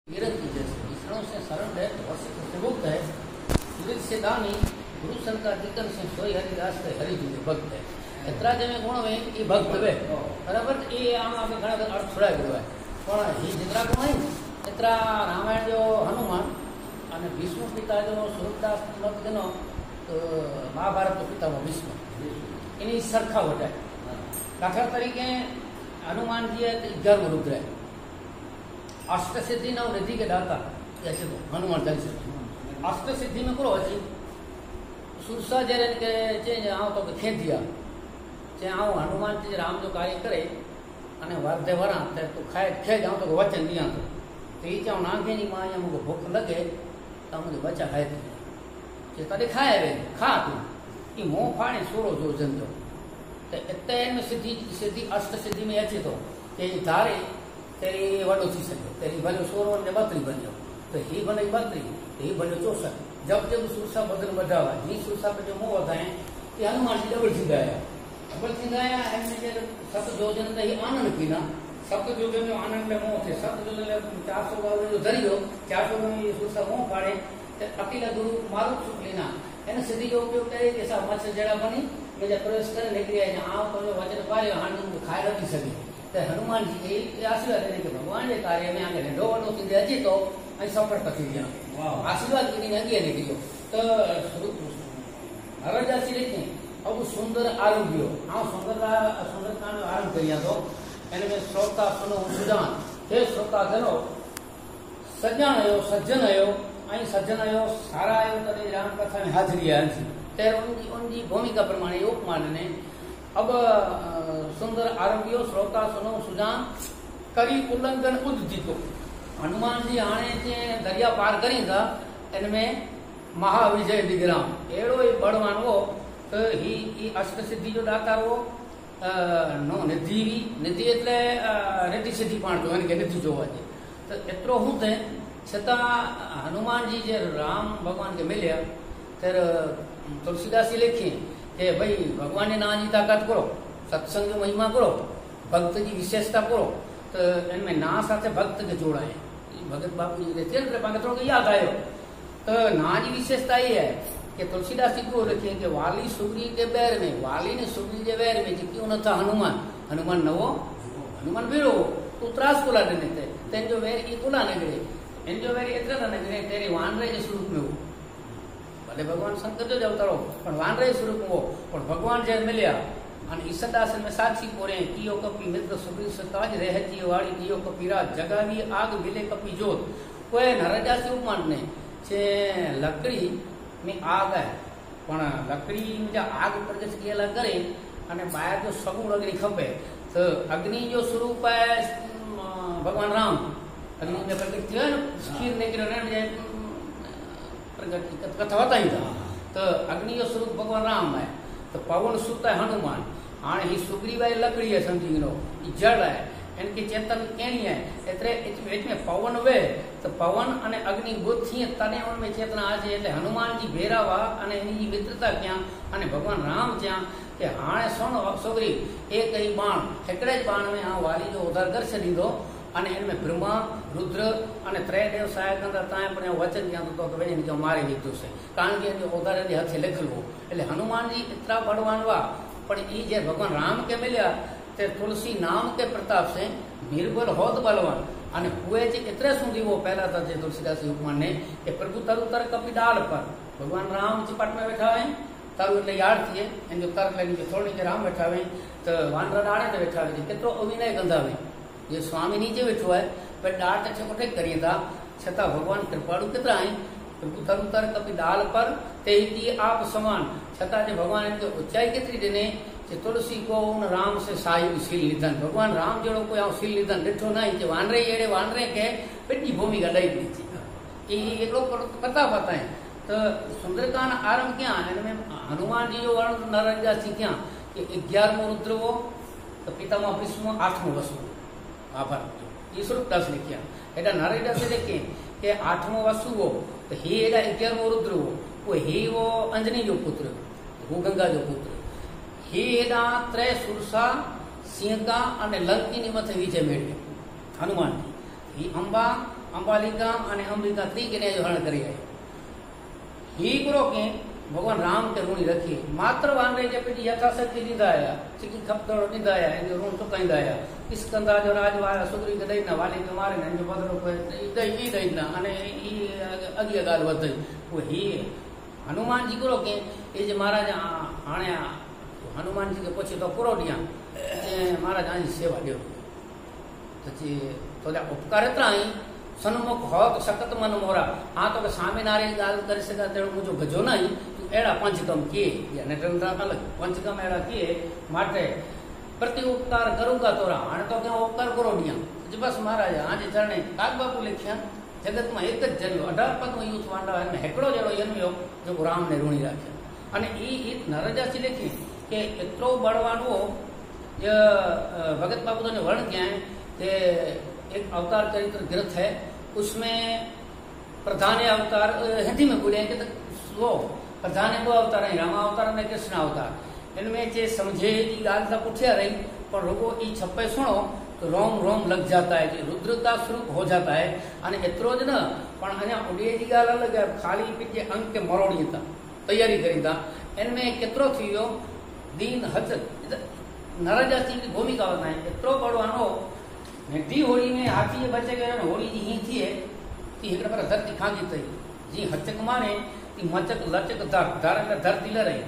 विरक्ति जैसे विष्णु से शरण है वसिष्ठ से मुक्त है, सुरित से दानी गुरु संका कीर्तन से सोई हरिदास है, हरि जी भक्त है। एतरा जमे गुण वे ये भक्त वे बराबर ये आम आपे घणा अर्थ छुड़ाई गयो है पण ही जितरा गुण है एतरा रामायण जो हनुमान અને ભીષ્મ પિતા જો સુરદાસ મત તેનો મહાભારત પિતામાં ભીષ્મ એની સરખા વટાય। દાખલા તરીકે હનુમાનજી 11 रुद्र है, अष्ट सिद्धि नव रिद्धि के दाता ऐसे तो हनुमान चालीसा अष्ट सिद्धि में करो अच्छी सुरसा जरे के चेंज आओ तो खेत दिया चे आओ हनुमान जी राम जो कार्य करे अने वादे वरा तो खाए खे जाओ तो वचन दिया तो ये चाहो नागे नी मां या मुझे भूख लगे तो मुझे बच्चा खाए थी जे तदे खाए वे खा तू ये मोह फाड़े सोरो जो जंतो तो इतने में सिद्धि सिद्धि अष्ट सिद्धि में अच्छी तो ये धारे तेरी वडो थी सके तेरी भले 16 ने 32 बनो तो ही बने 32 ही बने 64 जब जब सुरसा बदन बढ़ावा ही सुरसा पे जो मोह है ये हनुमान जी डबल थी गया एमने जे सत जोजन ही आनंद की ना सत जोजन जो आनंद में मोह थे सत जोजन 400 बार जो धरियो 400 में ये सुरसा मोह पाड़े ते अतिला गुरु मारुत सुखलीना एने सिद्धि जो उपयोग करे जैसा मत्स्य जड़ा बनी में जब प्रवेश करे निकली है आओ तो वचन पारे हानि खाए रखी सके हनुमान जी के आशीर्वाद देने के भगवान के कार्य में आगे ढो वडो थी अची तो अई सफल थी गया आशीर्वाद की अगे निकलो तो हरदासी लिखे अब सुंदर आरोग्य हाँ सुंदरता आरंभ करिया तो एने में श्रोता सुनो सुजान हे श्रोता जनो सज्जन आयो सज्जन आयो आई सज्जन आयो सारा आयो तने राम कथा में हाजिरी आई तेर उनकी भूमिका प्रमाणे उपमान ने अब सुंदर आरोग्य श्रोता सुनो सुजान करी उल्लंघन उद्दीतो हनुमान जी आने जे दरिया पार करी था इनमें महाविजय विग्राम एड़ो ही बड़वान वो तो ही अष्ट सिद्धि जो दाता वो नो निधि निधि એટલે रिद्धि सिद्धि पाण जो के निधि जो है तो एतरो हूं थे छता हनुमान जी जे राम भगवान के मिले तेर तुलसीदास लिखे कि भाई भगवान ने नाम की ताकत करो सत्संग की महिमा करो भक्त की विशेषता करो तो इनमें ना साथे भक्त के जोड़ाए भगत बापू जी थोड़ा याद आयो तो ना की विशेषता ये है कि तुलसीदास जी को रखे कि वाली सुग्री के बैर में वाली ने सुग्री के बैर में जी क्यों न था हनुमान हनुमान नवो हनुमान वीरो तू त्रास कोला देने थे तेन जो वैर ई कोला नगरे इन जो वैर इतना न नगरे तेरी वानरे के स्वरूप में हो भले भगवान शंकर जो अवतारो पण वानरे स्वरूप में हो पण भगवान जय मिलिया अन ईसदासन में साक्षी कोरे कियो कपी मित्र सुग्री सताज रहती वाली कियो कपी रात जगावी आग मिले कपी जोत कोई नरजासी उपमान ने छे लकड़ी में आग है पण लकड़ी में जो आग प्रगट किया करे अने बाहर जो सगुण अग्नि खपे तो अग्नि जो स्वरूप है भगवान राम अग्नि में प्रकट किया स्थिर निकलने प्रगट कथा बताई था तो अग्नि जो स्वरूप भगवान राम है तो पवन सुत है हनुमान हाँ ही सुग्रीव है लकड़ी है समझी लो जड़ है इनकी चेतन कहनी है एतरे में पवन वे तो पवन अने अग्नि बुद्ध थी तने उनमें चेतना आज એટલે हनुमान जी भेरावा अने इनकी मित्रता क्या अने भगवान राम क्या कि हाणे सोनो सोगरी एक ही बाण एकड़े बाण में आ वाली जो उधर कर छदीदो अने इनमें ब्रह्मा रुद्र अने त्रयदेव सहायक अंदर ताए पण वचन दिया तो वेन जो मारे वीतो से कारण के जो उधर दे हाथे लिखलो એટલે हनुमान जी इतना बड़वानवा पण ई जे भगवान राम के मिल्या ते तुलसी नाम के प्रताप से निर्बल होत बलवान अने हुए जे इतने सुधी वो पहला था जे तुलसीदास उपमान ने कि प्रभु तरु तर कपी डाल पर भगवान राम चिपट में बैठा है तरु એટલે याद थी इन जो तर लगी जो थोड़ी के राम बैठा है तो वानर डाड़े ते बैठा है कितो अभिनय गंधावे ये स्वामी नीचे बैठो है पर डाड़ ते छकोटे करिए था छता भगवान कृपालु कितना है प्रभु तरु तर कपी डाल पर ते ही आप समान छता जे भगवान इनके ऊंचाई कितनी देने कि तुलसी को उन राम से सायु शील निधन भगवान राम जड़ो कोई शील निधन डिठो नहीं कि वानरे एड़े वानरे के पेटी भूमिका लाई दी थी कि एकड़ो पता है तो सुंदरकांड आरंभ क्या इनमें हनुमान जी जो वर्ण नरजासी क्या कि 11वां रुद्र वो तो पितामह भीष्म 8वां वसु आभार ये स्वरूप दास ने किया एटा नरजास देखे कि 8वां वसु वो तो ही एटा 11वां रुद्र वो ही वो अंजनी जो पुत्र वो गंगा जो पुत्र ही एडा त्रय सुरसा सिंहका अने लंकी मथे विजय मेळव्यो हनुमान ही अंबा अंबालिका अने अंबिका त्री कन्या जो हरण करी आयो ही करो के भगवान राम के ऋणी रखी मात्र वानरे जे पेटी यथाशक्ति दीदा आया चिकी खपतड़ो दीदा आया इन ऋण चुकाईंदा आया किस्कंदा जो राजवाड़ा सुग्री के दईना वाली के मारे ने जो बदलो कोई दई दईना अने ई अगे गाल वधई वो ही हनुमान जी करो के ए जे महाराज हाणे हनुमान जी के पूछे तो पूरो दिया महाराज आजी सेवा दियो तो थोड़ा उपकार एतरा ही सन्मुख हो तो सकत मन मोरा हाँ तो सामे नारे गाल कर सका तेरो मुझो गजो नहीं तू एड़ा पंचकम किए या नटरंदा अलग पंचकम एड़ा किए माटे प्रति उपकार करूंगा तोरा हाँ तो क्या उपकार करो दिया जी बस महाराज आज चरणे काग बापू लिखिया जगत में एक ज जन्म 18 पद में यूथ वांडा है हेकड़ो जड़ो जन्मियो जो राम ने ऋणी राख्या अने ई नरजासी लिखी के एतरो बळवानो ज भगत बापू ने वर्ण किया है कि एक अवतार चरित्र ग्रंथ है उसमें प्रधान अवतार हिंदी में बोले कि वो प्रधान दो अवतार है रामा अवतार ने कृष्ण अवतार इनमें जे समझे की गाल तो पुठिया रही पर रोगो ई छप्पे सुनो तो रोम रोम लग जाता है रुद्रता स्वरूप हो जाता है अने एतरो ज न पण अने उडे जी गाल अलग है खाली पीछे अंक के मरोड़ी था तैयारी करी था इनमें केतरो थियो दीन हजत नरजासी की भूमिका बताए एतरो बड़वानो दी होली में हाथी जे बचे गए होली जी ही थी कि एक पर धरती खांगी थई जी हचक मारे कि मचक लचक धर धर में धरती ल रही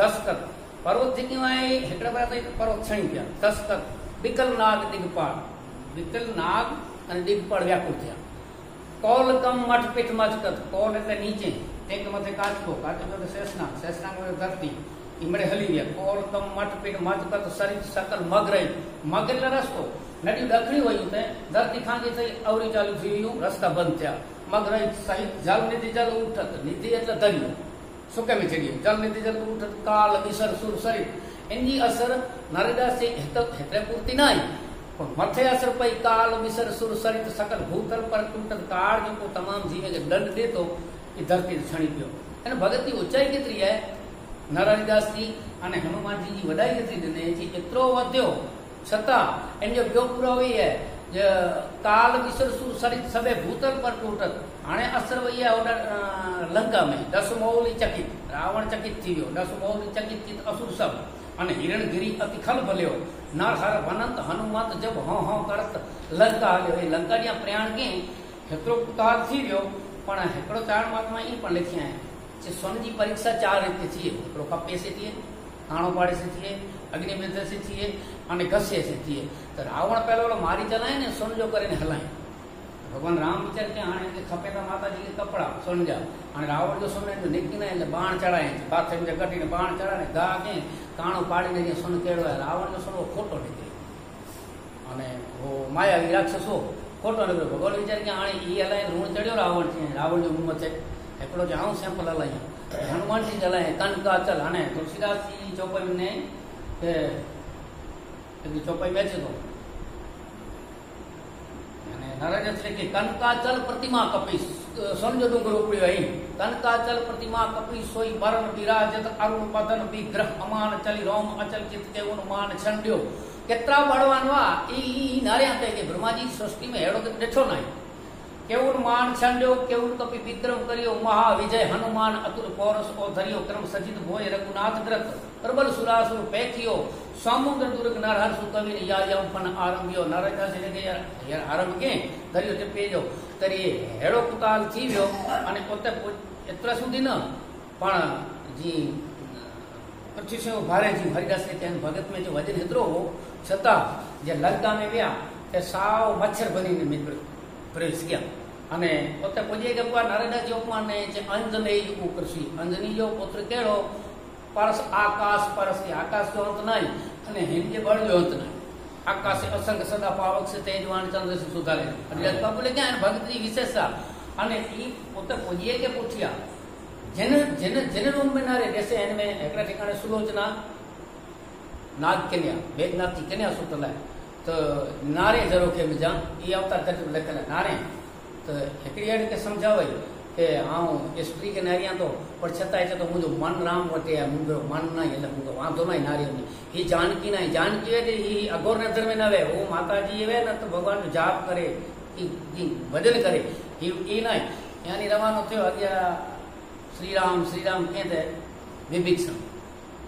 दस्तक पर्वत थी आए एकड़ा पर पर्वत छणी गया दस्तक विकल नाग दिगपाल विकल नाग अने दिगपाल व्याकुल थया कौल कम मठ पीठ मचकत कौल એટલે નીચે ટેક મથે કાચકો કાચકો તો શેષનાગ में धरती इमड़े हली गया कौल कम मठ पीठ मचकत सरित सकल मग रही मग એટલે रस्तो नदी दखणी हुई थे धरती खांगी थी अवरी चालू थी रस्ता बंद थे मग रही सहित जल निधि जल उठत निधि एटले दरियो सुके में चढ़ी जल निधि जल उठत काल विसर सुर सरित इनकी असर नरदा से हेतरे पूर्ति नहीं पर मथे असर पई काल विसर सुर सरित सकल भूतल पर टूटत काल जो तमाम जीवे के दंड दे तो ये धरती छणी पियो एने भगत की ऊंचाई केतरी है नरहरिदास जी अने हनुमान जी की वडाई केतरी दिने जी एतरो वध्यो छता इन जो ब्यो पूरो हुई है जो काल विसर सुर सरित सबे भूतल पर टूटत हाणे असर वही है ओडा लंका में 10 मौली चकित रावण चकित थी गयो 10 मौली चकित चित असुर सब अने हिरणगिरी अति खल भल्यो नर हर वनंत हनुमंत जब हाँ हाँ करत लंका हल्यो ए लंका नी प्रयाण के हेतरो कुतार थी गयो पण हेकड़ो चार महात्मा ई पण लिखिया है जे सोन जी परीक्षा 4 रीते थी हेकड़ो कपे से थी काणो पाड़े से थी अग्निमित्र से थी अने घसे से थी तो रावण पहले मारी चलाए ने सोन जो करे हलाए भगवान राम विचार के हाँ खपे तो माता जी के कपड़ा सोन जा हाँ रावण जो सोने जो निकी ने बाण चढ़ाए पाथे में कटी ने बाण चढ़ाए गा के काणो पाड़ी ने सोन केड़ो है रावण जो सोन वो खोटो निकले अने वो माया राक्षसो खोटो निकलो भगवान विचार के हाँ ई हलाए ऋण चढ़ियो रावण थी रावण जो हिम्मत है एकड़ो जो आऊं सैंपल हलाई हनुमान जी चलाए कनका चल हाँ तुलसीदास जी चौपाई ने चौपाई में अचे तो नरजस लिखे कनकाचल प्रतिमा कपी सोन जो डूंगर उपड़ियो आई कनकाचल प्रतिमा कपी सोई बरन विराजत अरुण पदन विग्रह अमान चली रोम अचल चित के उन्मान छंडियो केतरा बड़वान वा ई नारिया के ब्रह्मा जी सृष्टि में हेड़ो देखो नहीं केवल मान छंडियो केवल कपि विक्रम करियो महाविजय हनुमान अतुल पौरस ओ धरियो क्रम सजित भोय रघुनाथ ग्रत प्रबल सुरासुर पैथियो समुद्र दुर्ग नरहर सुकवि या यमपन आरंभियो नरजा से लगे यार आरंभ के धरियो ते पेजो तरी हेड़ो कुताल थी वियो अने पोते एतरा सुधी न पण जी पृथ्वी से भारे जी हरिदास के कहन भगत में जो वजन हेतरो हो छता जे लंका में गया ते साव मच्छर बनी ने प्रवेश किया अने पोते पूजे के पर नरदा जी उपमान ने जे अंजनेय उपकृषि अंजनी जो पुत्र केड़ो परस आकाश परस आकाश जो अंत नहीं अने हिंदे बड़ जो अंत नहीं आकाश से असंग सदा पावक से तेजवान चंद्र से सुधारे हरिदास बाबू ले क्या भगत जी विशेषता अने ई पोते पूजे के पूछिया जन जन जन रूम में नारे जैसे इनमें एकड़ा ठिकाने सुलोचना नाग कन्या मेघनाथ की कन्या सुतला तो नारे जरो के बिजा ई अवतार तक लिखल नारे तो एकड़ी अड़ी के समझावे के आऊं स्त्री के नारिया तो पर छताय तो मुझो मन राम वटे है मुझो मन नहीं એટલે મુજો વાંધો નહીં નારી ની ही जानकी नहीं जानकी है ही अघोर नजर में नवे वो माता जी वे न तो भगवान जाप करे भजन करे ई ना यानी रवानो थयो अॻियां श्री राम कहते विभीषण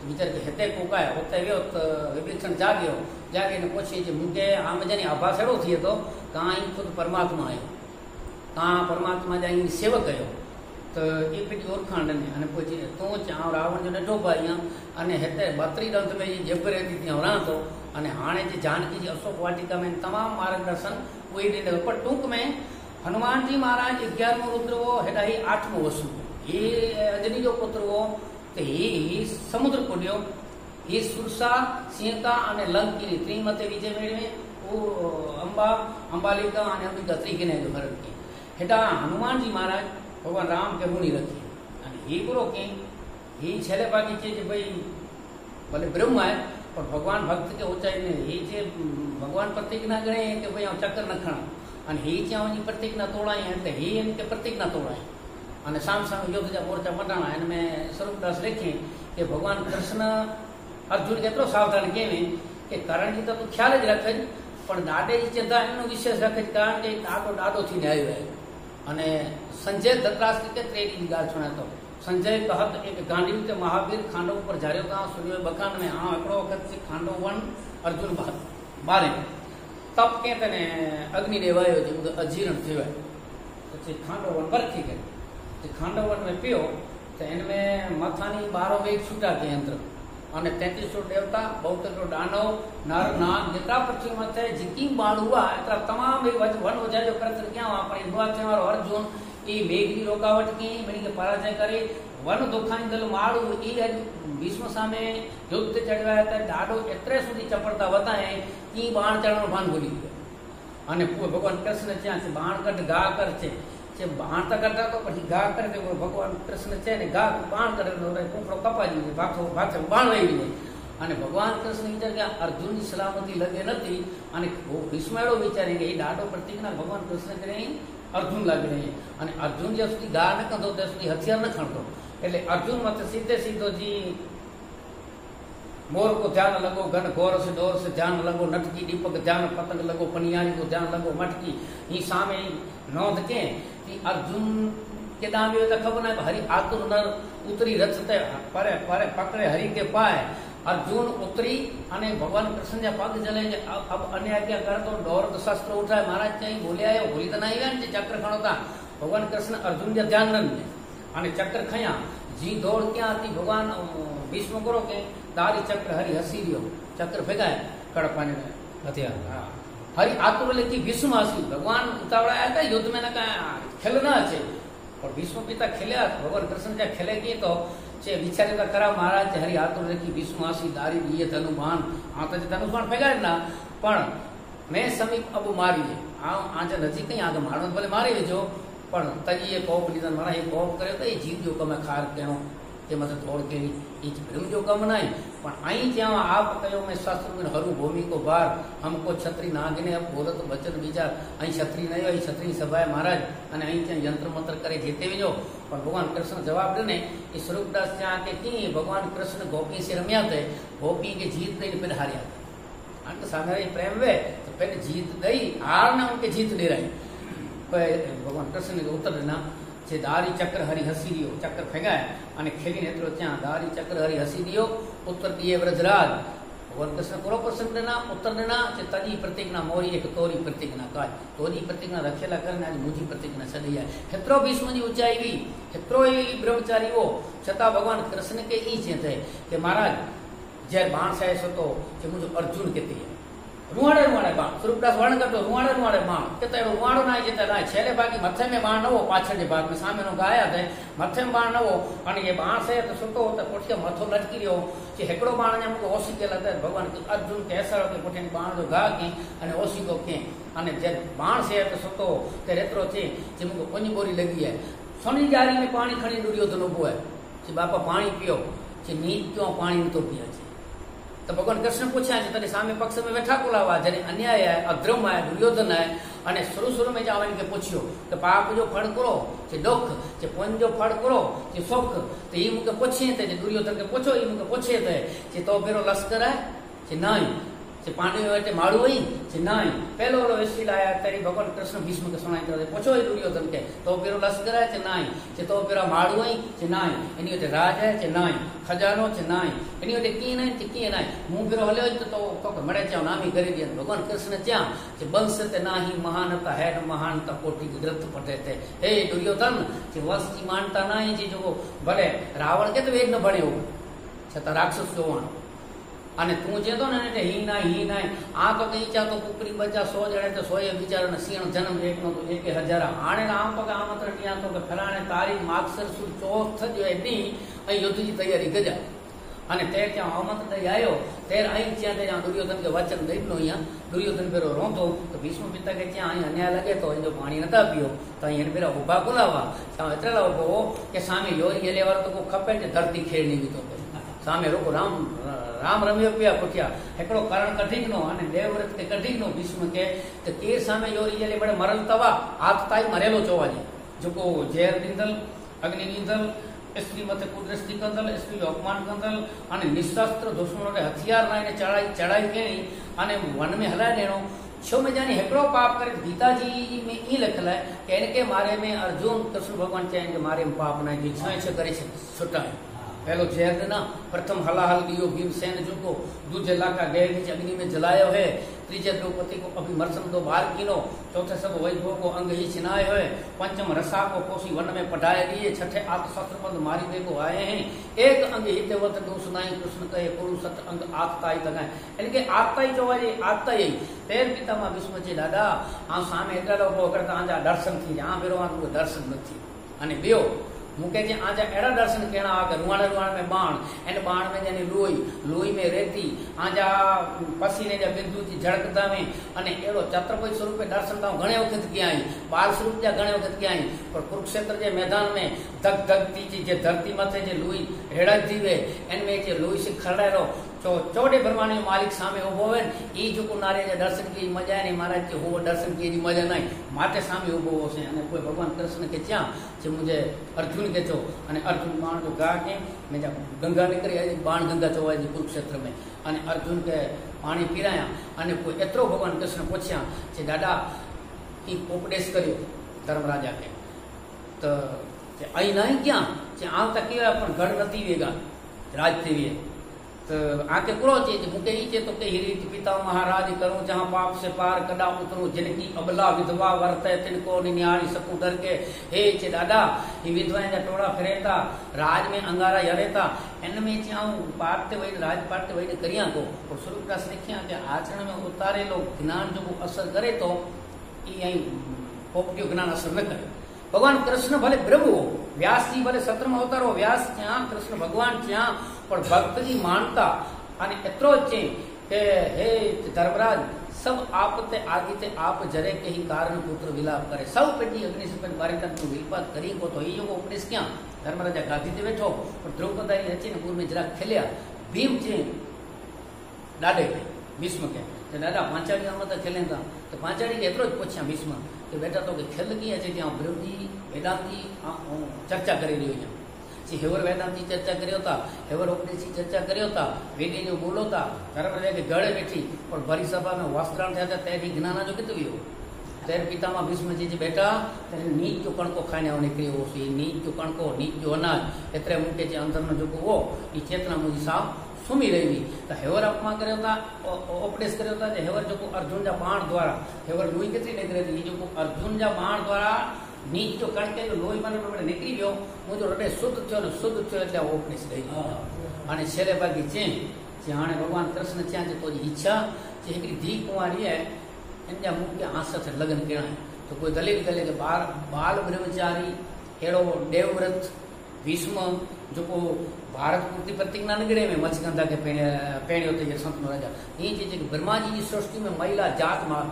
वीचार के हिते कोकाय उते वियो त विभीषण जागे ने पूछी जे मूंखे आम जनी आभास अहिड़ो थिए थो तव्हां ई खुदि परमात्मा आहियो तव्हां परमात्मा जा ई सेवक आहियो त ई पेटी ओरखाण ॾिने अने पोइ चई तूं चवां रावण जो नंढो भाई आहियां अने हिते 32 ॾंद में ई जब रहती थी रहां थो अने हाणे जे जानकी जी अशोक वाटिका में तमामु मार्गदर्शन उहे ॾिनो पर टूंक में हनुमान जी महाराज 11वां रुद्र हो हेॾा ही 8वां वसु ही अजनी जो पुत्र हो तो ही समुद्र कुडियो ही सुरसा सीता अने लंकी त्री मते विजय में वो अंबालिका अने अंबिका त्री किने जो फर्क की हेटा हनुमान जी महाराज भगवान राम के मुनि रखी अने ही गुरु के ही छेले बाकी चे जे भाई भले ब्रह्म है पर भगवान भक्त के ऊंचाई ने ही जे भगवान प्रतिज्ञा करे कि भाई हम चक्कर न खणा अने ही चावनी प्रतिज्ञा तोड़ाई એટલે ही इनके प्रतिज्ञा तोड़ाई અને સામ યુદ્ધ जा मोर्चा मटाणा इनमें स्वरूपदास लिखे कि भगवान कृष्ण अर्जुन केतरो सावधान केवे कि करण जी तो तू ख्याल ज रख पण दादे जी चिंता एनो विशेष रख कारण के दादो थी आयो है अने संजय धतराज के त्रेडी की गाल सुना तो संजय कहत एक गांडीव के महावीर खांडव पर जारियो ता सुनियो बखान में हां एकड़ो वखत से खांडव वन अर्जुन मारे तब कहते ने अग्नि देवायो जो अजीर्ण थयो है तो खांडव वन बरखी गए खांडवन में पियो तो इनमें मथानी 12 वेग छूटा के यंत्र अने 3300 देवता 72 दानव नर नाग जितना पृथ्वी मथे जिकी बाण हुआ इतना तमाम वन वजह जो करत क्या अपने युवा त्योहार अर्जुन ई मेघ की रोकावट की मेरी के पराजय करे वन दुखाई दल मारू ई भीष्म सामे युद्ध चढ़वाया था डाडो एतरे सुधी चपड़ता वताए की बाण चढ़नो भान भूली गयो अने भगवान कृष्ण च्या से बाण कट गा कर छे बाण तो करता तो पछी गा कर दे भगवान कृष्ण छे ने गा बाण करे तो कुकड़ो कपाजी ने भागो बाण वही ने अने भगवान कृष्ण विचार के अर्जुन की सलामती लगे नथी अने भीष्म एड़ो विचारे के डाडो प्रतिज्ञा भगवान कृष्ण करे अर्जुन लगे रहे अने अर्जुन जे सुधी गा न कंदो ते सुधी हथियार न खणतो એટલે अर्जुन मत सीधे सीधो जी मोर को ध्यान लगो घन घोर से डोर से ध्यान लगो नटकी दीपक ध्यान पतंग लगो पनियारी को ध्यान लगो मटकी ही सामे नोंध के कि अर्जुन के दाम ये तो खबर ना हरि आतुर नर उतरी रथ ते परे परे पकड़े हरि के पाए अर्जुन उतरी अने भगवान कृष्ण जा पग जले अब अन्य क्या कर तो डोर तो शस्त्र उठाए महाराज कहीं बोले आयो बोली तो नहीं आया चक्र खणोता भगवान कृष्ण अर्जुन जा ध्यान रन अने चक्र खया जी दौड़ क्या आती भगवान भीष्म करो के दारी चक्र हरि हसी रियो चक्र फेंकाए कड़पाने में हथियार हरि आतुर लेती भीष्म हसी भगवान उतावड़ाया था युद्ध में न कहा खेलना है और भीष्म पिता खेले भगवान कृष्ण जब खेले की तो चे विचारे का करा महाराज हरि आतुर लेती भीष्म हसी दारी ये धनुबाण हाँ तो धनुबाण फेंकाए ना पण मैं समीप अब मारी आज नजीक नहीं आगे मारो भले मारी जो पण तजी ये कोप लीधो मारा ये कोप करे तो ये जीव जो कम खार कहो के मत तोड़ के ब्रह्म जो कम नहीं पण आई ज्या आप कहो मैं शास्त्र में हरू भूमि को बार हमको छत्री नागने अब बोलत वचन विचार आई छत्री नहीं आई छत्री सभाए महाराज अने आई त्या यंत्र मंत्र करे जीते विजो पण भगवान कृष्ण जवाब देने कि स्वरूपदास त्या के की भगवान कृष्ण गोपी से रम्या थे गोपी के जीत दई पे हारिया अंत सामने प्रेम वे तो पहले जीत दई हार ना उनके जीत दे रही भगवान कृष्ण ने उत्तर देना जे दारी चक्र हरि हसी दियो चक्र फेंगाए अने खेली ने एतरो त्या दारी चक्र हरि हसी दियो उत्तर दिए व्रजराज भगवान कृष्ण पूरो प्रसंग देना उत्तर देना जे तजी प्रतिज्ञा मोरी एक तोरी प्रतिज्ञा काय तोरी प्रतिज्ञा रखेला करने आज मुझी प्रतिज्ञा छड़ी है हेतरो भीष्म जी ऊंचाई हुई हेतरो ही ब्रह्मचारी हो छता भगवान कृष्ण के ई छे थे कि महाराज जे बाण से सतो जे मुझे अर्जुन कहती है रुआड़े रुआड़े बाण स्वरूपदास वर्ण करतो रुआड़े रुआड़े बाण कहता है रुआड़ो ना कहता ना छेले भागी मथे में बाण न हो पाछळ जे भाग में सामे नो गाया थे मथे में बाण न हो अने ये बाण से तो सुतो तो पोठिया मथो लटकी रियो जे हेकड़ो बाण ने हमको ओसी केला था भगवान अर्जुन के ऐसा के पोठे बाण जो गा के अने ओसी को के अने जे बाण से तो सुतो ते रेतरो छे जे हमको कोनी बोरी लगी है सोनी जारी में पानी खणी दुर्योधन उभो है जे बापा पानी पियो जे नीच क्यों पानी तो पिया छे तो भगवान कृष्ण पूछा तेरे सामने पक्ष में बैठा कोलावा जने अन्याय है अधर्म है दुर्योधन है अने शुरू में जावन के पूछियो तो पाप जो फल करो जे दुख जे पुण्य जो फल करो जे सुख तो ये मुके पूछे थे जे दुर्योधन के पूछो ये मुके पूछे थे जे तो बेरो लश्कर है जे नहीं जे पांडव वटे माड़ू हुई जे नाई पहलो वालो वेसिल आया तेरी भगवान कृष्ण भीष्म के सुनाई तो पूछो ही दुर्योधन के तो पेरो लश्कर है जे नाई जे तो पेरा माड़ू हुई जे नाई इनी वटे राज है जे नाई खजानो जे नाई इनी वटे की नाई जे की नाई मु पेरो हले तो मरे चा नामी करी दिया भगवान कृष्ण चा जे बंस ते नाही महानता है न महानता कोटि के ग्रंथ पढ़े थे हे दुर्योधन जे वंश की मानता नाई जे जो भले रावण के तो वेद न बने हो छता राक्षस जोवाणो अने तू जे तो ने ही ना आ तो कहीं चा तो कुकड़ी बच्चा 100 जणे तो 100 बिचारा ने सीण जन्म एक नो तो 1000 आने आम पग आमंत्रण दिया तो के फलाणे तारीख मागसर सुद चौथ जो एडी अई युद्ध की तैयारी गजा अने ते क्या आमंत्रण दई आयो तेर आई चा ते दुर्योधन के वचन दई नो या दुर्योधन पेरो रोंदो तो भीष्म पिता के चा आई अन्याय लगे तो जो पानी नता पियो तो इन पेरा उभा बुलावा चा एतरा उभो के सामे योरी ले वारो तो को खपे जे धरती खेड़नी भी तो सामे रोको राम रम्यो पिया पुठिया एकड़ो कारण कठिन नो अने देवव्रत के कठिन नो भीष्म के तो तीर सामे योरी जले बड़े मरल तवा आत ताई मरेलो चोवाजी जोको जेर दींदल अग्नि दींदल स्त्री मथे कुदृष्टि कंदल स्त्री अपमान कंदल अने निशस्त्र दुश्मनों के हथियार लाने चढ़ाई केणी अने वन में हलाए देनो छो में जानी हेकड़ो पाप करे गीता जी में ई लखल है कि इनके मारे में अर्जुन कृष्ण भगवान चाहे के मारे में पाप ना जी छे करे छुटाए पहलो जेर देना प्रथम हलाहल दियो भीमसेन जो को दूजे लाका गए नीचे अग्नि में जलायो है त्रीजे द्रौपदी को अभिमर्शन दो बार कीनो चौथे सब वैभव को अंग ही छिनाए हुए पंचम रसा को कोसी वन में पढ़ाए दिए छठे आत शस्त्र बंद मारी दे को आए हैं एक अंग ही देवत दो सुनाई कृष्ण कहे पुरु सत अंग आत्ताई लगाए इनके आत्ताई जो है आत्ताई तेर पिता मा भीष्म जी दादा आ सामे एटला लोग करता आजा दर्शन थी आ बेरो आ दर्शन नथी अने बियो मुके जे आजा एड़ा दर्शन केना आ के रुवाण में बाण एन बाण में जानी लोई में रेती आजा पसीने जा बिंदु जी झड़कता में अने एड़ो छत्रपति स्वरूप दर्शन ता घणे वखत किया आई बाल स्वरूप जा घणे वखत किया आई पर कुरुक्षेत्र जे मैदान में धक धकती जी जे धरती मथे जे लोई हेड़ा जीवे एन में जे लोई से खरड़ारो चौड़े ब्रह्मांड मालिक सामे उभो है ई जो को नारे जे दर्शन की मजा नहीं महाराज के हो दर्शन की मजा नहीं माटे सामे उभो होसे अने कोई भगवान कृष्ण के च्या जे मुझे अर्जुन के चो अने अर्जुन बाण जो गा के मैं जा गंगा निकरी आई बाण गंगा चोवाई जी कुरुक्षेत्र में अने अर्जुन के पानी पीराया अने कोई एतरो भगवान कृष्ण पूछया जे दादा ई उपदेश कर्यो धर्मराजा के तो जे आई नहीं क्या जे आ तक अपन घर नती वेगा राज थी तो आके करो चे मुके ही चे तो के रीत पिता महाराज करूं जहां पाप से पार कदा उतरूं जिनकी अबला विधवा वर्ते तिनको निन्यारी सकू डर के हे चे दादा ये विधवाएं जा टोड़ा फिरेता राज में अंगारा यरेता इन में चाहूं पार्ट वही राज पार्ट वही करिया को और स्वरूप दास लिखिया के आचरण में उतारे लोग ज्ञान जो असर करे तो ये पोपटियो ज्ञान असर न करे भगवान कृष्ण भले ब्रह्म हो व्यास जी भले सत्रम अवतार हो व्यास क्या कृष्ण भगवान क्या पर भक्त की मानता अने एतरो चे के हे धर्मराज सब आपते आदिते आप जरे के ही कारण पुत्र विलाप करे सब पेटी अग्नि से बारे तक तू विलपात करी को तो ये उपदेश क्या धर्मराजा गादी ते बैठो पर द्रौपदी रची ने पूर्व में जरा खेलिया भीम चे डाडे भीष्म के दादा पांचाड़ी हम तो खेलेंदा तो पांचाड़ी के एतरो पूछया भीष्म कि बेटा तो खेल की है जे विरोधी वेदांती चर्चा करी रही है जी हेवर वेदांती चर्चा करियो था हेवर उपदेशी चर्चा करियो था वेदी जो बोलो था धर्मराजा के गड़े बैठी और भरी सभा में वस्त्राण थे तेरी ज्ञान जो कितु हो तेरे पिता में भीष्म जी बेटा तेरे नीच जो कणको खाने निकली हो सी नीच जो कणको नीच जो अनाज एतरे मुके जे अंदर में जो वो ई चेतना मुझी साफ सुमी रही तो हेवर अपमा करियो था उपदेश करियो था जे हेवर जो अर्जुन जा बाण द्वारा हेवर लोई केतरी निकरे थी जो अर्जुन जा बाण द्वारा नीच जो कणके जो लोई मन में निकली गयो मुझो रडे शुद्ध थयो એટલે ઉપદેશ દઈ અને છેલ્લે બાકી છે જે હાણે ભગવાન કૃષ્ણ ત્યાં જે તોરી ઈચ્છા જે એકરી ધી કુંવારી है એના મુખ્ય આશા से लग्न केणा तो कोई दलील करे कि बाल ब्रह्मचारी हेड़ो देवव्रत भीष्म जो को भारत पूर्ति प्रतिज्ञा नगरे में मत्स्यगंधा के पेणियो थे ये संत राजा ये चीज ब्रह्मा जी की सृष्टि में महिला जात मार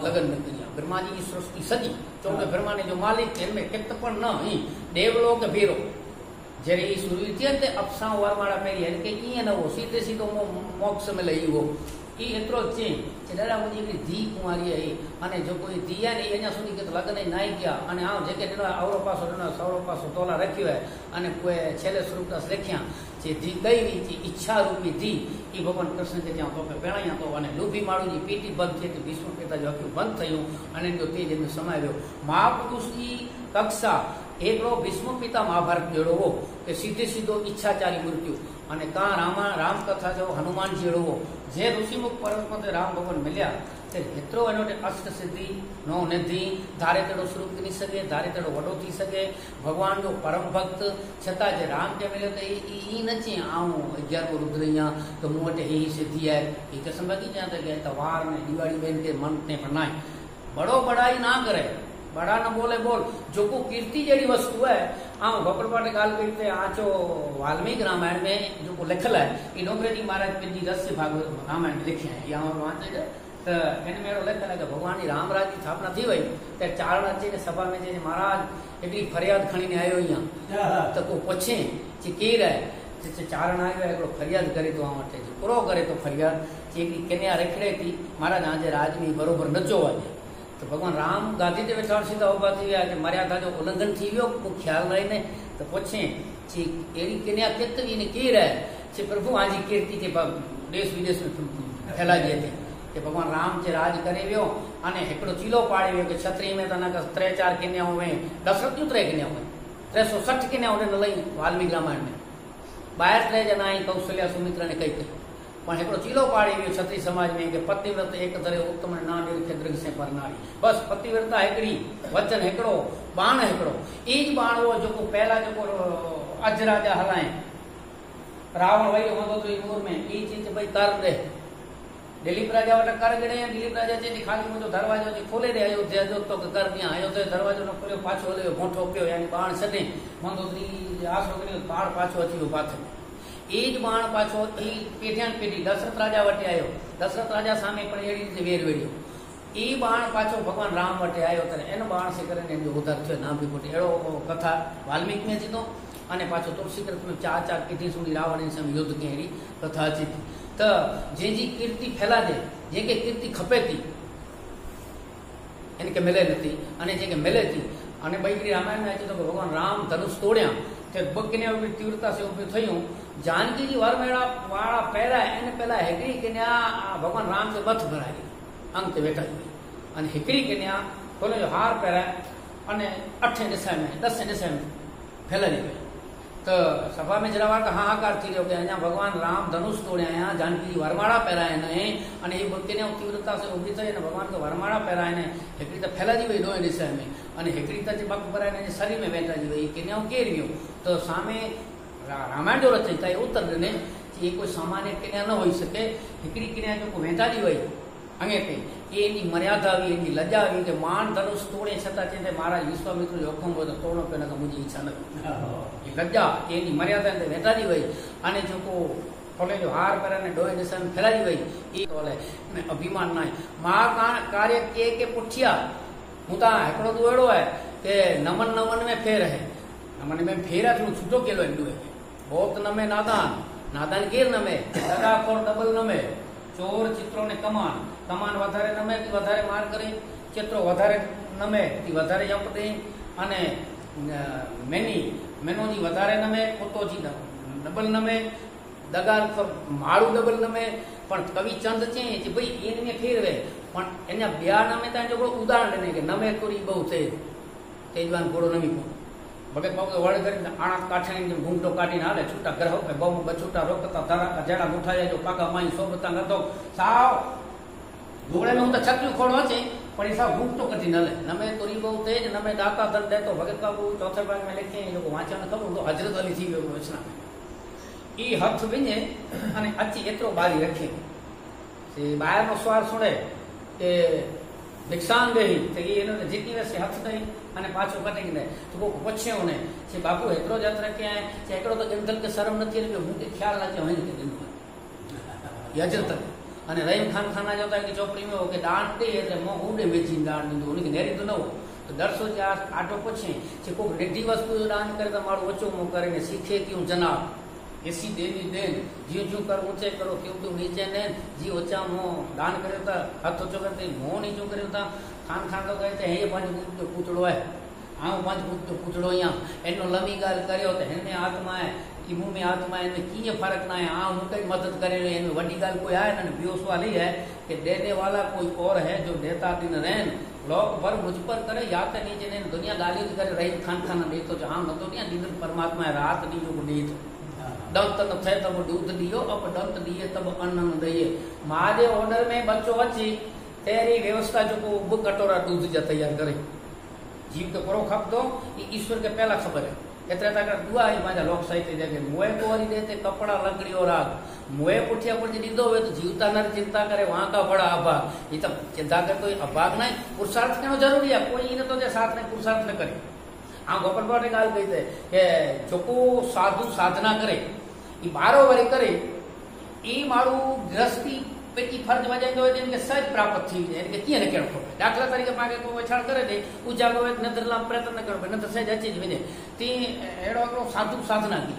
लगन में किया ब्रह्मा जी की सृष्टि सजी चौदह ब्रह्मा ने जो मालिक इनमें कित पण न ही देवलोक भेरो जरे ई सूर्य थे अप्सा वारमाड़ा पेरी है कि ई न वो सीधे सीधो मोक्ष में लई वो ई एतिरो चई कि दादा मुंहिंजी हिकिड़ी धीउ कुंवारी आहे अने जो कोई धीउ आहे न अञा સુધી કે લગ્ન નાઈ ગયા અને આ જે કે અવરો પાસો સવરો પાસો તોલા રાખ્યો है અને કોઈ છેલ્લે સ્વરૂપદાસ લખ્યા જે ધી ગઈ વી ઈચ્છા રૂપી ધી એ ભગવાન કૃષ્ણ કે ત્યાં તો પહેણાયા તો અને લોભી માળુની પીટી બંધ થઈ હતી ભીષ્મ પિતા જો આખું બંધ થયું અને જો તેજ એમને સમાવ્યો મહાપુરુષની કક્ષા એકલો ભીષ્મ પિતા મહાભારત જેડવો કે સીધે સીધો ઈચ્છાચારી મૃત્યુ અને કા રામકથા જો હનુમાનજી જેડવો જે ઋષિમુખ પર્વત રામ ભગવાન મળ્યા તે એતરો એનો અષ્ટ સિદ્ધિ નો નિધિ ધારે તેડો સ્વરૂપ કરી શકે ધારે તેડો વડો થઈ શકે ભગવાન નો પરમ ભક્ત છતાં જે રામ કે મળ્યો તો એ નથી આવું 11 રુદ્ર અહીંયા તો હું વટે એ સિદ્ધિ है એ कसम लगी जाता है तवार ने दिवाली बेन के मन ने बनाए बड़ो बड़ाई ना करे बड़ा न बोले बोल जो को कीर्ति जड़ी वस्तु है आम गोपाल गाल करते आचो वाल्मीकि रामायण में जो को लिखल है इन जी महाराज पंजी रहस्य भागवत रामायण लिखे हैं यहाँ वांचे तो इन में लिखल है कि भगवान जी रामराज की स्थापना थी वही तो चारण अचे ने सभा में जे महाराज एडी फरियाद खणी ने आयो यहाँ तो को पूछे कि केर है चारण आयो है फरियाद करे तो आ वटे पूरो करे तो फरियाद कि कन्या रखड़े थी महाराज आज राज में बरोबर नचो आज तो भगवान राम गादी ते वेठा सीधा उभा थी विया कि मर्यादा जो उल्लंघन थी वियो को ख्याल रही ने तो पूछे कि एड़ी कन्या केतरी ने केर है कि प्रभु आजी कीर्ति के देश विदेश में फैलाई थी कि भगवान राम जे राज करे वियो अने एकड़ो चीलो पाड़े वियो कि छतरी में तना 3-4 कन्याओं में दशरथ जूं 3 कन्याओं में 360 कन्याओं ने लई वाल्मीकि रामायण में बाहर 3 जना आई कौशल्या सुमित्रा ने कही पण एकड़ो चीलो पाड़ी वियो क्षत्रिय समाज में कि पतिव्रत एक तरह उत्तम ना निरखे दृग से परनारी बस पतिव्रता एकड़ी वचन एकड़ो बाण एकड़ो ई बाण वो जो को पहला जो को अज राजा हलाए रावण वही होंदो तो मूर में ई चीज भाई कर दे दिलीप राजा वटा कर गणे दिलीप राजा जे खाली मुझो दरवाजो जे खोले दे अयोध्या जो तो कर दिया अयोध्या दरवाजो न खोलियो पाछो हलियो घोंटो पियो यानी बाण छडे मंदोदरी आसरो करियो बाण पाछो अची पाथे एज बाण पाछो ई पेढ़ियान पेढ़ी दशरथ राजा वटे आयो दशरथ राजा सामे पण एड़ी रीते वेर वेड़ियो ई बाण पाछो भगवान राम वटे आयो तने एनो बाण से करे जो उधर थयो नाम भी कोटे एड़ो कथा वाल्मीकि में जीतो अने पाछो तुलसी कृत में 4 पीढ़ी सुधी रावण से युद्ध के एड़ी कथा अची तो जेजी कीर्ति फैला दे जेके कीर्ति खपे थी इनके मिले नथी अने जेके मिले थी अने बई रामायण में अचे तो भगवान राम धनुष तोड़या ते बकने तीव्रता से उभी थयूं जानकी जी वरमेड़ा वाला पहला इन पहला हेकड़ी कन्या भगवान राम के मथ भराई अंग वेठा अने हेकड़ी कन्या खोले जो हार पहरा अने 8 दिशा में 10 दिशा में फैलाई गई तो सभा में जरा वार हाहाकार थी रहो कि अञा भगवान राम धनुष तोड़े आया जानकी जी वरमाड़ा पहराए ने अने ये कन्या तीव्रता से उभी थई भगवान के वरमाड़ा पहराए ने हेकड़ी तो फैलाजी वही 2 दिशा में अने हेकड़ी तो बक भराए शरीर में वेठाजी वही कन्याओं केर वियो तो सामे रामायण जो रचयिता है उत्तर ने ये कोई सामान्य कन्या न हो सके हिकड़ी कन्या जो वेठाजी वही अंगे ते ये इनकी मर्यादा हुई इनकी लज्जा हुई कि मान धनुष तोड़े छता चेते महाराज विश्वामित्र जो हुकुम हो तो तोड़ो पे न मुझे इच्छा न ये लज्जा ये इनकी मर्यादा ने वेठाजी वही अने जो को खोले जो हार पर ने 2 दिशा में फैलाई वही ये बोले में अभिमान ना है महा कार्य के पुठिया मुता एकड़ो तो एड़ो है कि नमन नमन में फेर है नमन में फेरा थोड़ा छूटो केलो एंडो है बहुत नमे नादान केर नमे दगा खोर डबल नमे चोर चित्रों ने कमान वधारे नमे की वधारे मार करे चित्रो वधारे नमे की वधारे जंप दे अने मेनो जी वधारे नमे कुत्तो जी डबल नमे दगा मारू डबल नमे पण कवि चंद छे कि भाई इनने फेरवे पण एना ब्या नमे ता जो उदाहरण ने कि नमे तोरी बहु थे तेजवान घोड़ो नमी को भगत बाबू वड़ कर आना काठे ने घूंटो काटी ना ले छूटा ग्रह पे बहु बछूटा रोकता तारा जड़ा मुठा जो पाका माई सोबता न तो साव घोड़े में तो छक्की खोड़ो छे पण ऐसा घूंटो कटी न ले नमे तोरी बहु तेज नमे दाता दन दे तो भगत बाबू चौथे भाग में लिखे जो वाचन खबर तो हजरत अली थी वचना ई हथ विने अने अची एतरो बारी रखे से बाहर नो सवाल सुने के भिक्षान देही तो ये इन्होंने जितनी वैसे हथ नहीं अने पाछो कटे ने तो वो पूछे उन्हें से बापू एतरो जत रखे हैं से एकड़ो तो गंदल के शर्म नथी रे मुके ख्याल ना जो है के दिन यजत अने रहीम खान खाना जाता है कि चौपड़ी में हो के दान दे એટલે મો ઉડે વેચી દાન દીધું ઉની નેરી તો ન हो तो 100 आटो पूछे से को रेडी वस्तु दान करे तो मारो ओचो मो करे ने सीखे क्यों जनाब ऐसी देनी देन जीव जू कर ऊंचे करो क्यों तू नीचे ने जी ऊंचा मो दान करे था हाथ ऊंचो करते मो नीचो करे था खान खान तो कहते हैं ये पांच जो पूछड़ो है आऊं पांच जो पूछड़ो यहाँ एनो लमी गाल करियो तो हिन में आत्मा है कि मुंह में आत्मा है इनमें कीअं फर्क ना है आऊं मुझे मदद करे इनमें वड्डी गाल कोई है ना बियो सवाल ही है कि देने वाला कोई और है जो देता दिन रहन लोग पर मुझ पर करे या तो नीचे ने दुनिया गाली करे रही खान खाना दे तो जहां न तो नहीं दिन परमात्मा है रात दी जो दी दंत न थे तब दूध दियो अब दंत दिए तब अन्न न दिए मां जे ऑर्डर में बच्चो अची तेरी व्यवस्था जो को ब कटोरा दूध जा तैयार करे जीव तो परो खपदो ये ईश्वर के पहला खबर है एतरे तक दुआ ही माजा लोक साहित्य जगह मुए कोरी देते कपड़ा लकड़ी और आग मुए पुठिया पुठ दीदो हुए तो जीवता नर चिंता करे वहां का बड़ा अभाग ये तो चिंता करे तो अभाग नहीं पुरुषार्थ करना जरूरी है कोई इन तो साथ में पुरुषार्थ न करे हाँ गोपाल बाबा ने गाल कही थे कि जोको साधु साधना करे ये बारो वरी करे ये मारू गृहस्थी पेटी फर्ज वजाई तो इनके सहज प्राप्त थी इनके किए न केड़ो दाखला तरीके पाके को वछाड़ करे थे उजागो एक नदर लाम प्रयत्न न करो न तो सहज अची वने ती एड़ो एकड़ो साधु साधना की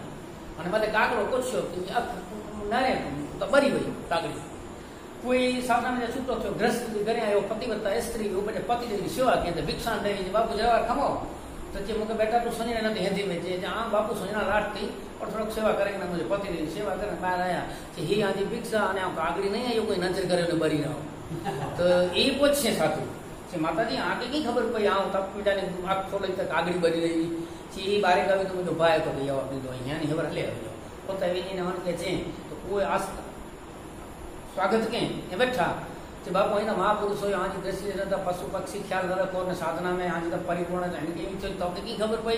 અને મને કાગડો પૂછ્યો કે નારે તો બરી ગઈ કાગડી કોઈ સાધના છૂટો થયો ગ્રસ્ત ઘરે આવ્યો પતિવ્રતા સ્ત્રી ઉપર પતિ દેવી સેવા કે ભિક્ષા દેવી બાપુ જવા ખમો तो जे मुझे बेटा तू सुनी ना हिंदी में जे हाँ बापू सुनी लाट थी और थोड़ा सेवा करेंगे ना मुझे पति देवी सेवा करने बाहर आया कि ही आज भिक्षा आने कागड़ी नहीं आई कोई नजर करे ने बरी रहो तो ये पूछे साथू कि माता जी आगे की खबर पई आऊं तब पीटा ने आंख खोली तक कागड़ी बरी रही कि ये बारे का भी तो मुझे भाई तो गया अपनी तो यहाँ नहीं खबर ले आओ तो तभी जी ने मन के चे तो कोई आस स्वागत के ये बैठा कि बापू अँ महापुरुष हो आज दृष्टि रहता पशु पक्षी ख्याल रखो ने साधना में आज तक परिपूर्ण तो की खबर पई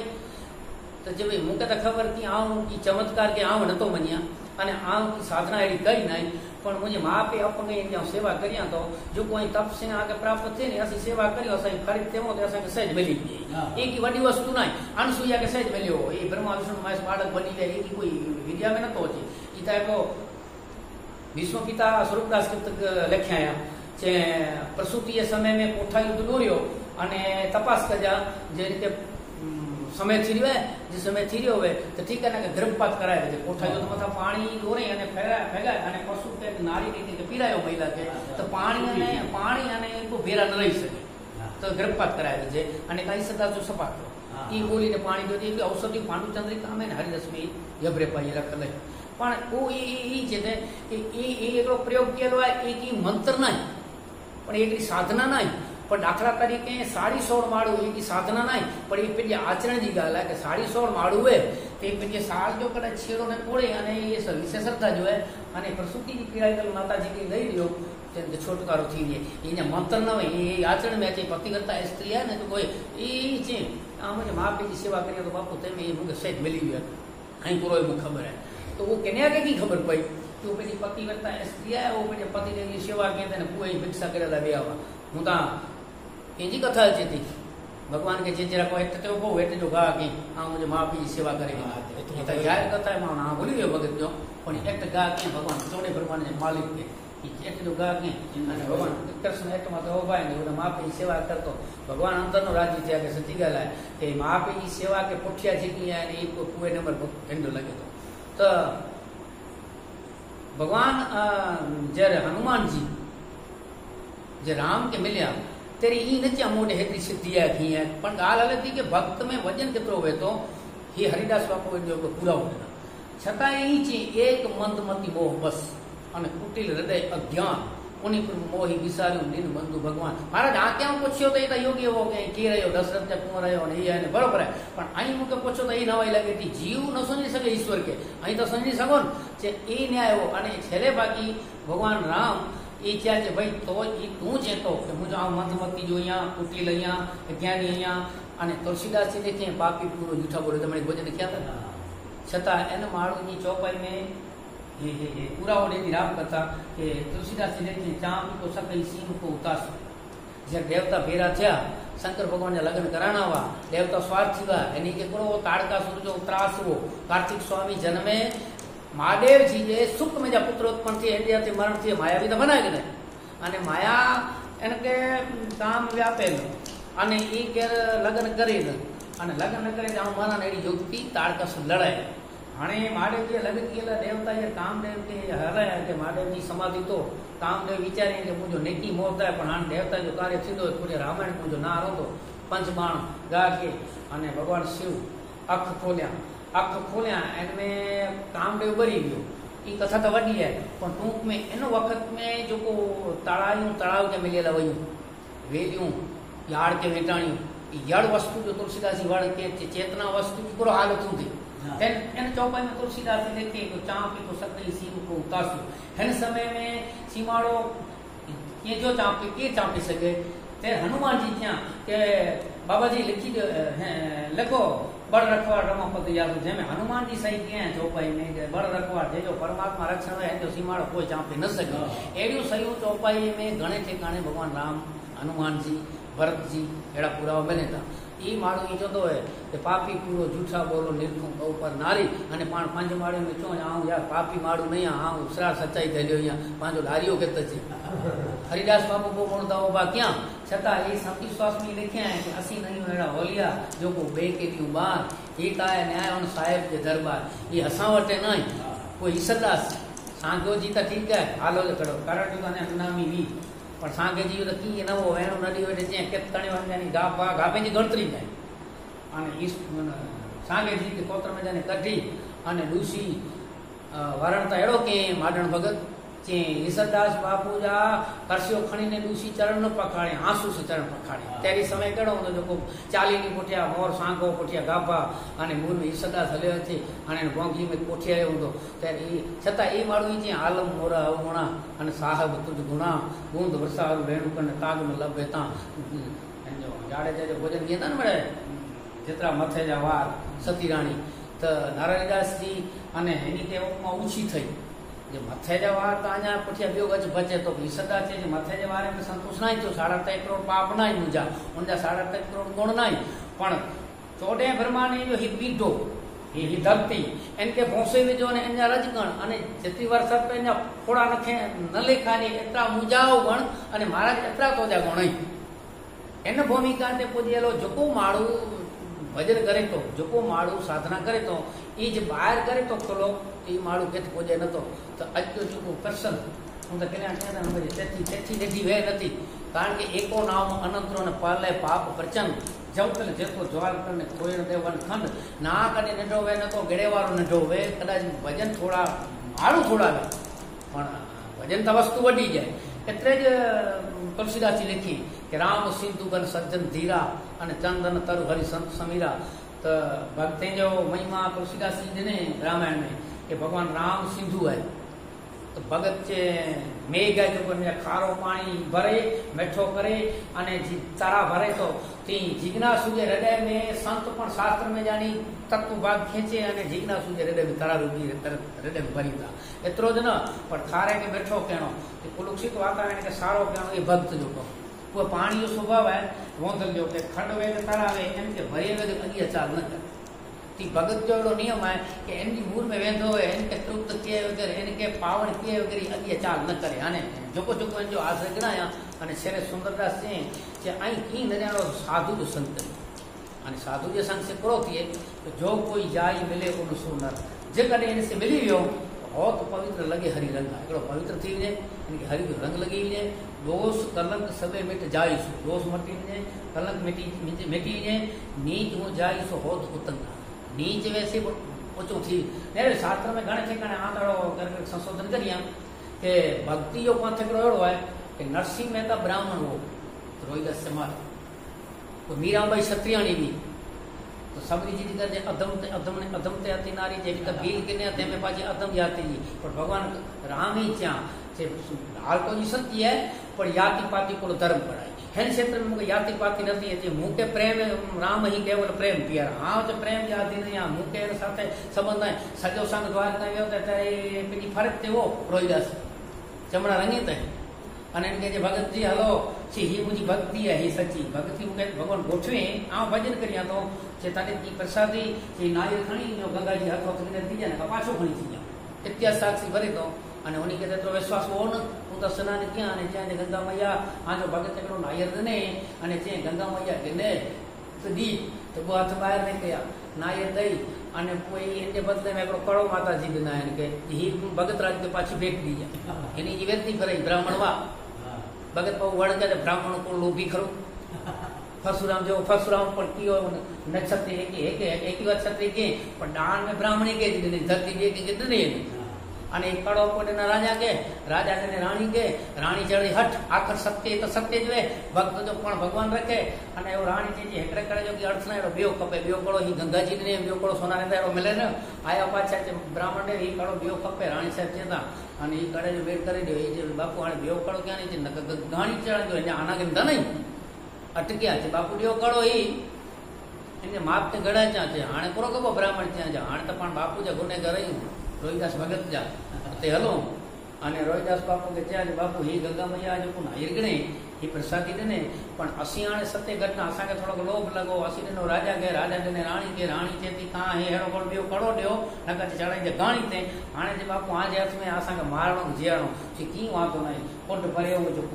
तो जब मुझे तो खबर कि आऊं की चमत्कार के आऊं न तो मनिया अने आऊं की साधना एडी कई नहीं पण मुझे माँ पे अपने इनकी सेवा करिया तो जो कोई तप से आगे प्राप्त थे ने असी सेवा करी असाई फरीद थेमो तो असा सहज मिली एक ही बड़ी वस्तु नहीं अनसुईया के सहज मिलियो ये ब्रह्मा विष्णु महेश बालक बनी गए एक कोई विद्या में न तो अचे ई तो विश्व पिता स्वरूपदास के लख्या जे प्रसूति समय में पोठा युद्ध दौरियो अने तपास कजा जे रीते समय थी रह्यो है जे समय थी रह्यो होवे तो ठीक है ना कि गर्भपात कराए जे पोठा युद्ध मथा पानी दौरे अने फेगा अने पशु के नारी के पीरायो महिला के तो पानी अने को भेरा न रही सके तो गर्भपात कराए जे अने कई सदा जो सपाट ई बोली ने पानी दो दी औषधि पांडु चंद्रिका में हरिरस में यब्रे पाई रखले पण वो ई जे ने ई एकलो प्रयोग केलो है एक ही मंत्र नहीं पण एक साधना नहीं पर दाखला तरीके 16.5 माड़ू एक साधना नहीं पर ये पे आचरण की गाल है कि 16.5 माड़ू है ते पे साल जो कदा छेड़ो ने कोड़े अने ये विशेषता जो है अने प्रसूति की पीड़ा कल माता जी की लई रियो ते छोटकारो थी ये इन मंत्र न है ये आचरण में चे पतिव्रता स्त्री है ने तो कोई ई चे आ मुझे मां पे की सेवा करियो तो बापू ते में मुझे सही मिली गया आई पूरो मुझे खबर है तो वो कन्या के की खबर पई तो पे पतिव्रता स्त्री है वो पे पति देवी सेवा के ने कोई भिक्षा करे दा बेवा हूं ता इंजी कथा चेती भगवान के जे जरा को एट तो वो एट जो गा के आ मुझे मां पी सेवा करेगा तो यार कथा है मां भूली गयो भगत जो पण एट गा के भगवान चौड़े भगवान ने मालिक के एट जो गा के अने भगवान कृष्ण एट में तो भाई ने मां पी सेवा करतो भगवान अंदर नो राजी थया के सच्ची गल है कि मां पी सेवा के पुठिया जेकी है ने को कुए नंबर हेंडो लगे तो भगवान जर हनुमान जी जे राम के मिलिया तेरी ई न चा मोटे हेतरी सिद्धि थी है पण गाल हले थी कि भक्त में वजन केतरो वे तो ये हरिदास बापू जो पूरा हो छता ई ची एक मंदमती मोह बस अने कुटिल हृदय अज्ञान उन्हीं पर मोही विसार्यो दिन बंधु भगवान महाराज आ क्या पूछ्यो तो ये योगी हो गए की रह्यो दशरथ के कुंवर रह्यो ने ये बराबर है पण आई मुके पूछो तो ये नवाई लगे थी जीव न समझी सके ईश्वर के आई तो समझी सको जे ई न्याय हो अने छेले बाकी भगवान राम ये क्या जे भाई तो ई तू जे तो कि मुझे आ मंदमती जो यहाँ कुटिल यहाँ ज्ञानी यहाँ अने तुलसीदास जी देखे पापी पूरो जूठा बोले तो मैंने भोजन किया था छता एन माड़ू की चौपाई में ये पूरा होने की राम कथा कि तुलसीदास जी ने चाम को सकई सीम को उतास जब देवता भेरा थे शंकर भगवान ने लग्न कराना हुआ देवता स्वार्थी हुआ यानी कि कोड़ो ताड़का सुर जो त्रास हो कार्तिक स्वामी जन्मे महादेव जी जे सुख में जा पुत्र उत्पन्न थे इंडिया ते मरण थे माया भी तो बनाए के अने माया एनके काम व्यापेल अने ई के लग्न करे अने लग्न न करे जाऊं माना एडी युक्ति ताड़का सुर लड़ाए हाणे महादेव जी लॻ कयल देवता ये कामदेव के हराया के महादेव जी समाधि तो कामदेव विचारे के मुझो नेकी मौत है पण हाणे देवता जो कार्य थींदो पूरे रामायण मुझो ना रहंदो पंच बाण गा के अने भगवान शिव अख खोलिया इनमें कामदेव बरी गयो ई कथा तो वडी है पण टूंक में इन वक्त में जो तड़ाव के मिलियल वयूं वेलियूं याड़ के वेटाणियूं यड़ वस्तु जो तुलसीदास जी वड़ के चेतना वस्तु की पूरो हालत थी इन चौपाई में तुलसीदास जी लिखे को चांपी को सकई सीम को उतासु हिन समय में सीमाड़ो ये जो चांपी के चांपी सके ते हनुमान जी क्या के बाबा जी लिखी लिखो बड़ रखवाड़ रमापति यादव जंहिंमें हनुमान जी सही किया है चौपाई में बड़ रखवाड़ जो परमात्मा रक्षण है जो सीमाड़ो कोई चांपी न सके अड़ियों सयूं चौपाई में घणे ठिकाने भगवान राम हनुमान जी भरत जी अड़ा पुरावा मिले था ई माण्हू ई चवंदो है कि पापी पूरो झूठा बोलो निरखूं कऊ पर नारी अने पाण पंज माड़ियों में चो आऊं यार पापी माण्हू नहीं आऊं उसरा सच्चाई थेलियो या पांजो लारियो के तचे हरिदास बाबू को कोण दो बा क्या छता ये संति विश्वास में लिखे हैं कि असी नहीं एड़ा होलिया जो को बे के दियो बार एक आया न्याय उन साहेब के दरबार ये हसा वटे नहीं कोई ईसदास सांगो जी तो ठीक है हालो करो कारण जो ने नामी वी पर सांगे जी तो की न वो वेणो नदी वेटे जे केतणी वंजानी गापे जी गणतरी जाए अने इस सांगे जी के कोत्र में जाने कढी अने डूसी वरणता एड़ो के माडण भगत जे ईसदास बाबू जा करसियो खणी ने डूसी चरण न पखाड़े आंसू से चरण पखाड़े तेरी समय केड़ो होंदो जो 40 नी कोठिया मोर सांगो कोठिया गापा अने मूल में ईसदास हले अचे अने गोंगी में कोठिया होंदो तेरी छता ए माडू जे आलम मोरा अवगुणा अने साहब तुझ गुणा बूंद वरसार रेणु कन ताग में लभेता जो जाड़े जो भोजन गेंदा न मळे जेतरा मथे जा वार सती रानी त नारायणदास जी अने एनी ते उपमा ऊंची थई जे मथे जा वार त अञा पुठिया ॿियो गज बचे तो ईसदा चे जे मथे जे वारे में संतोष नाई तो 3.5 करोड़ पाप नाई मुंजा उनजा 3.5 करोड़ गुण नाई पण 14 ब्रह्मांड जो हिक बीठो ही धरती इनके भोंसे विझो ने अञा रजगण अने जेतरी वर्ष पे अञा थोड़ा नखे न लेखानी एतरा मुंजाओ गण अने महाराज एतरा तो जा गुण इन भूमिका ते पुजेलो जोको माण्हू भजन करे तो जोको माण्हू साधना करे तो ई जे ॿाहिरि करे तो खुलो ई माण्हू किथे पुॼे नथो त अॼु जो जेको प्रसंग हूं त कल्याण चेठी ॾिठी वे नथी कारण के एको नाम अनंतरो न पाले पाप प्रचन जवतल जेको ज्वाल करने खोयण देवन खंड ना कने नंढो वे न तो गिड़े वारो नंढो वे कदाच भजन थोड़ा माण्हू थोड़ा वे पण भजन त वस्तु वॾी जाए एतिरे ज तुलसीदास जी लिखी कि राम सिंधु गन सज्जन धीरा अने चंदन तरु हरि संत समीरा त भक्ति जो महिमा तुलसीदास जी ने रामायण में कि भगवान राम सिंधु है तो भगत चे मेघ है जो खारो पानी भरे मिठो करे अने तारा भरे तो ती जिज्ञासु जे हृदय में संत पण शास्त्र में जानी तत्व भाग खींचे अने जिज्ञासु जे हृदय में तारा रूपी हृदय में भरी था एतरो ज न पर खारे के मिठो कहणो कि कुलुषित वातावरण के सारो कहणो ये भक्त जो को वो पानी जो स्वभाव है वोंदल जो के खंड वे तारा वे इनके भरे वे अगी चाल न कर ती भगत जो एड़ो नियम है कि इनकी मूल में वेंदो है इनके तृप्त किए वगैरह इनके पावन किए वगैरह अगी चाल न करे हाने जोको जोको इन जो आश्रय गिणाया अने शेरे सुंदरदास जी जे आई की न जानो साधु जो संत अने साधु जे संग से करो थिए तो जो कोई जाई मिले उन सुनर जे कदे इनसे मिली वियो बहुत पवित्र लगे हरि रंग एकड़ो पवित्र थी वजे इनके हरि जो रंग लगी वजे दोष कलंक सबे मिट जाई सो दोष मटी वजे कलंक मिटी वजे नीच हो जाई सो होत उतंग नीच वैसे ऊंचो थी मेरे शास्त्र में घणे ठिकाणे आंतड़ो करके संशोधन करिया कि भक्ति जो पंथ हिकिड़ो अहिड़ो आहे कि नरसिंह मेहता ब्राह्मण हो रोहिदास समाज तो मीराबाई क्षत्रियाणी भी तो सबरी जी करते अधम ते अति नारी जे त बील किने ते में पाजी अधम जाति जी पर भगवान राम ही चा से हाल तो जी सत्य है पर याति पाति को धर्म पढ़ाई हिन क्षेत्र में मुझे याति पाति नथी अचे मूंखे प्रेम राम ही केवल प्रेम पियर हाँ तो प्रेम याति नहीं हाँ मूंखे साथ संबंध है सजो संग द्वारका वियो त पंहिंजी फर्क ते वो रोहिदास चमड़ा रंगी ते अने इनके जे भगत जी हलो सी ही मुझी भक्ति है ही सच्ची भक्ति मुझे भगवान गोठवे आ भजन करिया तो जे ताने की प्रसादी जे नारियल खणी जो गंगा जी हाथ हाथ थी जाए ना पाछो खणी थी जाए इतिहास साक्षी भरे तो अने उन्हीं के तो विश्वास हो न तू तो स्नान किया अने चाहे गंगा मैया आ जो भगत एकड़ो नारियल ने अने चे गंगा मैया गिने तो दी तो वो हाथ बाहर निकलिया ना ये दई अने कोई इनके बदले में एकड़ो कड़ो माता जी बिना इनके ही भगत राज के पाछी फेंक दी इनी जी वेती कराई ब्राह्मण वा भगत पाऊ वड़ के ब्राह्मण को लोभी करो परशुराम जो परशुराम पर कियो नक्षत्र एक ही छत्री के पर दान में ब्राह्मणी के दी धरती के कितने अने कड़ो कोटे ना राजा ने रानी के रानी चढ़ी हट आखिर सत्य तो सत्य जो है भक्त जो पण भगवान रखे अने वो रानी जी हेकड़े करे जो कि अर्थ ना एरो बियो खपे बियो कड़ो ही गंगा जी ने बियो कड़ो सोना ने एरो मिले ने आया पाछा ब्राह्मण ने ही कड़ो बियो खपे रानी साहब चेता अने ई कड़े जो वेट करे जो ई बापू हाणे बियो कड़ो क्या नहीं न गाणी चढ़ जो आना के नहीं अटकिया थे बापू बियो कड़ो ही इने माप ते गड़ा चा हाणे पूरो कबो ब्राह्मण चा हाणे तो पण बापू जा गुनेगार ही रोहिदास भगत जा ते हलो अने रोहिदास बापू के चया बापू ही गंगा मैया जो पुना हिरगणे ही प्रसादी देने पण असी हाणे सत्य घटना असा के थोड़ो लोभ लगो असी ने राजा के रानी के रानी चेती का हे हेड़ो कोण बियो कड़ो दियो नका चढ़ाई जे गाणी ते हाणे जे बापू आज हाथ में असा के मारणो जियाणो कि की वातो नहीं कोट भरियो जो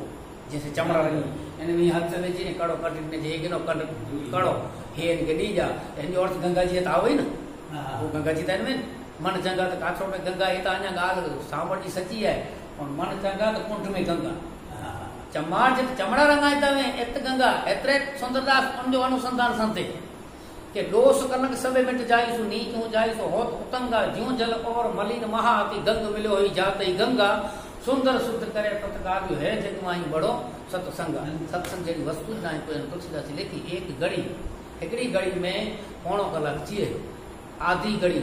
जैसे चमड़ा रही एने भी हाथ से जी ने कड़ो कट ने जे गिनो कट कड़ो हे के दी जा एन जो अर्थ गंगा जी त आवई न वो गंगा जी त में मन चंगा तो काठो में गंगा ये तो अञा गाल सावड़ी सची है और मन चंगा तो कुंठ में गंगा चमार जब चमड़ा रंगायता में इत गंगा एतरे सुंदरदास उनजो अनुसंधान संते के दोष कनक सबे मिट जाई सु नीच हो जाई सो होत उतंगा ज्यों जल और मलिन महा अति गंग मिलो ही जात ही गंगा सुंदर शुद्ध करे तत्कार्य है जग माई बड़ो सत्संग सत्संग जड़ी वस्तु ना कोई तुलसीदास लिखी एक घड़ी एकड़ी घड़ी में पौणो कलाक चिए आधी घड़ी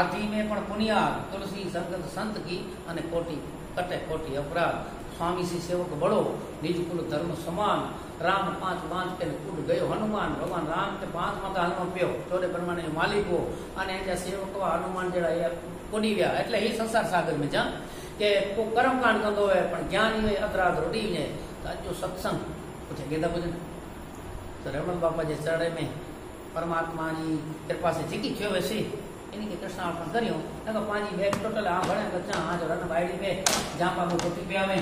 आदि में पण पुनिया तुलसी संगत संत की अने कोटि कटे कोटि अपराध स्वामी सी सेवक बड़ो निज कुल धर्म समान राम 5 बांध के कूद गयो हनुमान भगवान राम के 5 माता हनुमान पियो तोड़े प्रमाणे मालिको अने एजा सेवक हनुमान जड़ा ये कोडी गया એટલે ही संसार सागर में जा के को कर्म कांड कंदो है पण ज्ञानी में अपराध रोडी ने जो सत्संग कुछ गेदा भजन तो रमण बापा जे चढ़े में परमात्मा जी कृपा से जेकी थियो वैसे इनके कृष्ण अर्पण करियो न पांची बैग टोटल आ भणे बच्चा आ जो रन बाईडी पे जहां पापो कोटी पे में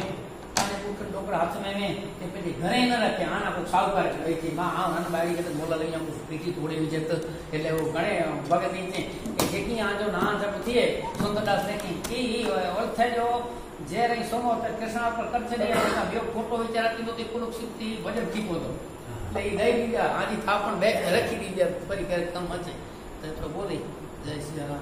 अने कुकर डोकरा हाथ में ते पे घरे न रखे आना को सावकार छे कि मां आ रन बाईडी के मोला लई हम पीटी तोड़ी विजत એટલે वो घणे भगत नी के जेकी आ जो ना जब थिए सुंदरदास ने की अर्थ है जो जे रही सोमो त कृष्ण अर्पण कर छे एना बियो फोटो विचारती नोती कुलुक सिद्धि भजन ठीको तो ले दई दिया आजी थापण बैग रखी दीजिए परी कर कम अचे तो बोली जय श्री राम।